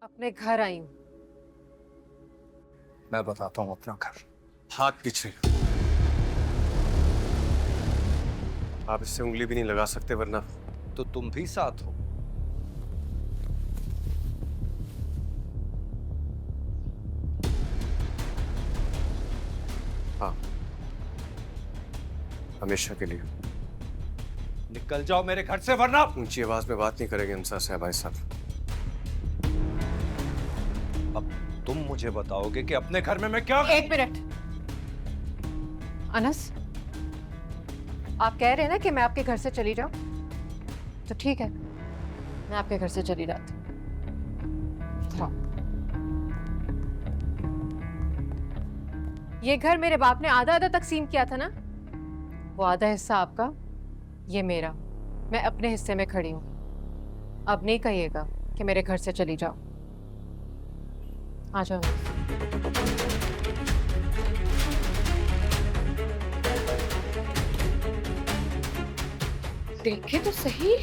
अपने घर आई हूँ। मैं बताता हूँ अपना घर। हाथ पीछे। आप इससे उंगली भी नहीं लगा सकते वरना। तो तुम भी साथ हो। हाँ, हमेशा के लिए। निकल जाओ मेरे घर से वरना। ऊंची आवाज में बात नहीं करेंगे अंसार साहब। भाई साहब, अब तुम मुझे बताओगे कि अपने घर में मैं क्या। एक मिनट। अनस, आप कह रहे हैं ना कि मैं आपके घर से चली जाऊं, तो ठीक है, मैं आपके घर से चली जाती हूं। ये घर मेरे बाप ने आधा आधा तकसीम किया था ना, वो आधा हिस्सा आपका, ये मेरा। मैं अपने हिस्से में खड़ी हूं। अब नहीं कहिएगा कि मेरे घर से चली जाओ। आ जाओ। देखे तो सही।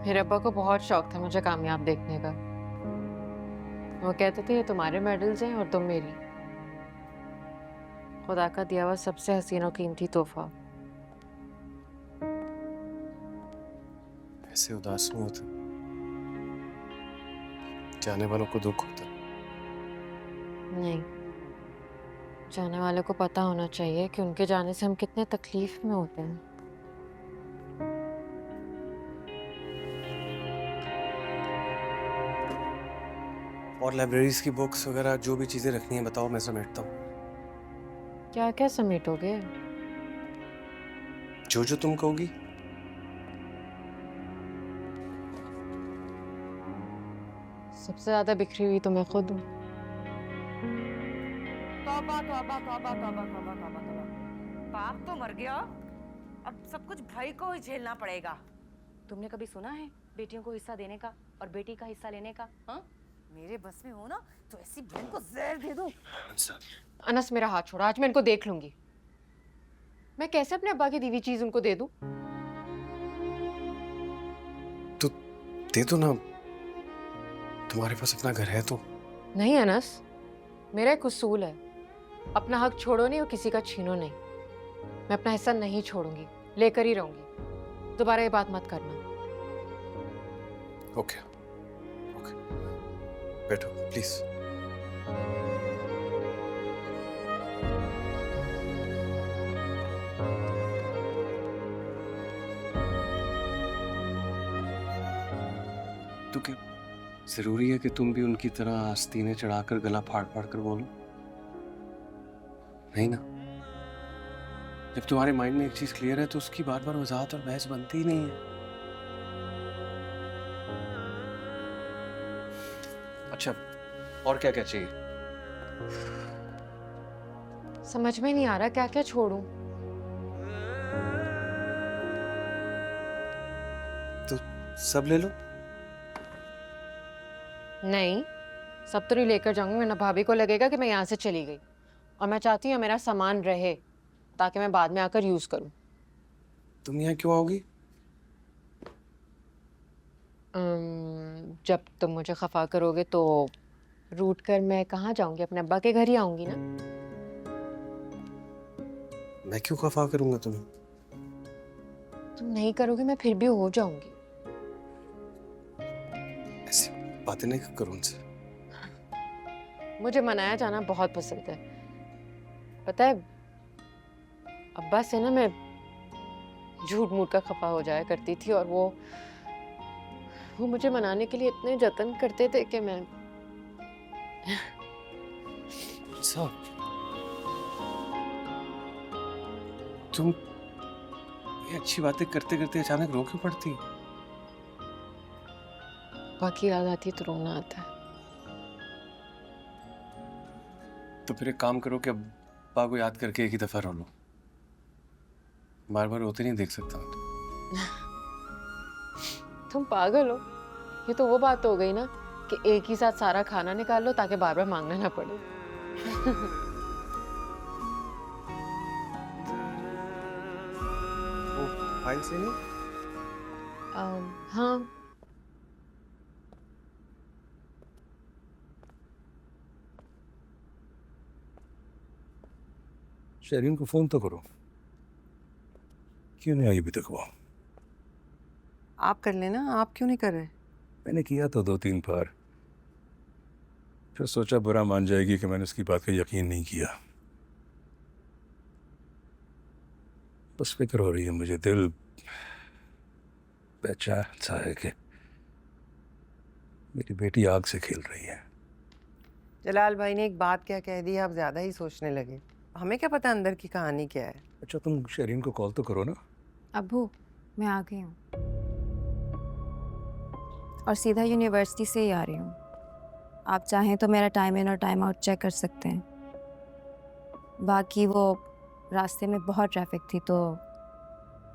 मेरे अब्बा को बहुत शौक था मुझे कामयाब देखने का। वो कहते थे ये तुम्हारे मेडल्स हैं और तुम मेरी। खुदा का दिया हुआ सबसे हसीन और कीमती तोहफा। ऐसे उदास नहीं होते। जाने वालों को दुख होता। नहीं, जाने वाले को पता होना चाहिए कि उनके जाने से हम कितने तकलीफ में होते हैं। और लाइब्रेरीज की बुक्स वगैरह जो भी चीजें रखनी है बताओ, मैं समेटता हूँ। क्या क्या समेटोगे? जो जो तुम कहोगी। सबसे ज्यादा बिखरी हुई तो मैं खुद हूँ। तौबा तौबा तौबा तौबा तौबा तौबा तौबा। बाप तो मर गया, अब सब कुछ भाई को ही झेलना पड़ेगा। तुमने कभी सुना है बेटियों को हिस्सा देने का और बेटी का हिस्सा लेने का? हाँ, मेरे बस में हो ना तो ऐसी बहन को जहर दे दूं। अनस, मेरा हाथ छोड़ा, आज मैं इनको देख लूंगी। मैं कैसे अपने अब्बा की दी हुई चीज उनको दे दूं? तो दे दो ना, तुम्हारे पास अपना घर है तो। नहीं अनस, मेरा एक उसूल है, अपना हक छोड़ो नहीं और किसी का छीनो नहीं। मैं अपना हिस्सा नहीं छोड़ूंगी, लेकर ही रहूंगी। दोबारा ये बात मत करना। ओके ओके, बैठो प्लीज। तो क्या जरूरी है कि तुम भी उनकी तरह आस्तीनें चढ़ाकर गला फाड़ फाड़ कर बोलो? नहीं ना। जब तुम्हारे माइंड में एक चीज क्लियर है तो उसकी बार बार वजाहत और बहस बनती ही नहीं है। अच्छा, और क्या क्या चाहिए? समझ में नहीं आ रहा क्या क्या छोड़ूं। तो सब ले लो। नहीं, सब तो नहीं लेकर जाऊंगी, वरना भाभी को लगेगा कि मैं यहाँ से चली गई। और मैं चाहती हूँ मेरा सामान रहे ताकि मैं बाद में आकर यूज करूँ। तुम यहाँ क्यों आओगी? जब तुम मुझे खफा करोगे तो रूठ कर मैं कहाँ जाऊंगी? अपने अब्बा के घर ही आऊंगी ना। मैं क्यों खफा करूंगा तुम्हें? तुम नहीं करोगे, मैं फिर भी हो जाऊंगी। ऐसी बातें नहीं करो उनसे। मुझे मनाया जाना बहुत पसंद है। पता है, अब्बा से ना मैं झूठ मूठ का खफा हो जाया करती थी, और वो मुझे मनाने के लिए इतने जतन करते थे कि मैं सब तुम ये अच्छी बातें करते करते अचानक रो क्यों पड़ती? बाकी याद आती तो रोना आता है। तो फिर एक काम करो कि अब्बा को याद करके एक ही दफा रो लो। बार बार रोते नहीं देख सकता मैं तुम पागल हो? ये तो वो बात हो गई ना कि एक ही साथ सारा खाना निकाल लो ताकि बार बार मांगना ना पड़े। फाइल से नहीं? हाँ। शेरिन को फोन तो करो। क्यों नहीं आई अभी तक वो? आप कर लेना, आप क्यों नहीं कर रहे? मैंने किया तो 2-3 बार, फिर सोचा बुरा मान जाएगी कि मैंने उसकी बात का यकीन नहीं किया। बस फिक्र हो रही है मुझे, दिल बेचैन सा है कि मेरी बेटी आग से खेल रही है। जलाल भाई ने एक बात क्या कह दी, आप ज्यादा ही सोचने लगे। हमें क्या पता अंदर की कहानी क्या है। अच्छा, तुम शेरिन को कॉल तो करो ना। अब्बू, मैं आ गई हूँ और सीधा यूनिवर्सिटी से ही आ रही हूँ। आप चाहें तो मेरा टाइम इन और टाइम आउट चेक कर सकते हैं। बाकी वो रास्ते में बहुत ट्रैफिक थी तो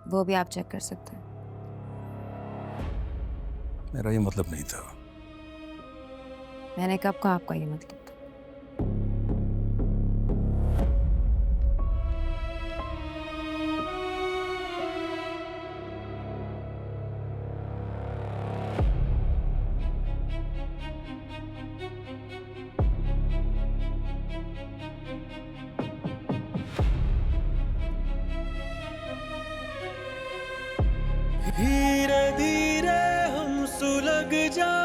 वो भी आप चेक कर सकते हैं। मेरा ये मतलब नहीं था। मैंने कब कहा आपका ये मतलब था? धीरे धीरे हम सुलग जा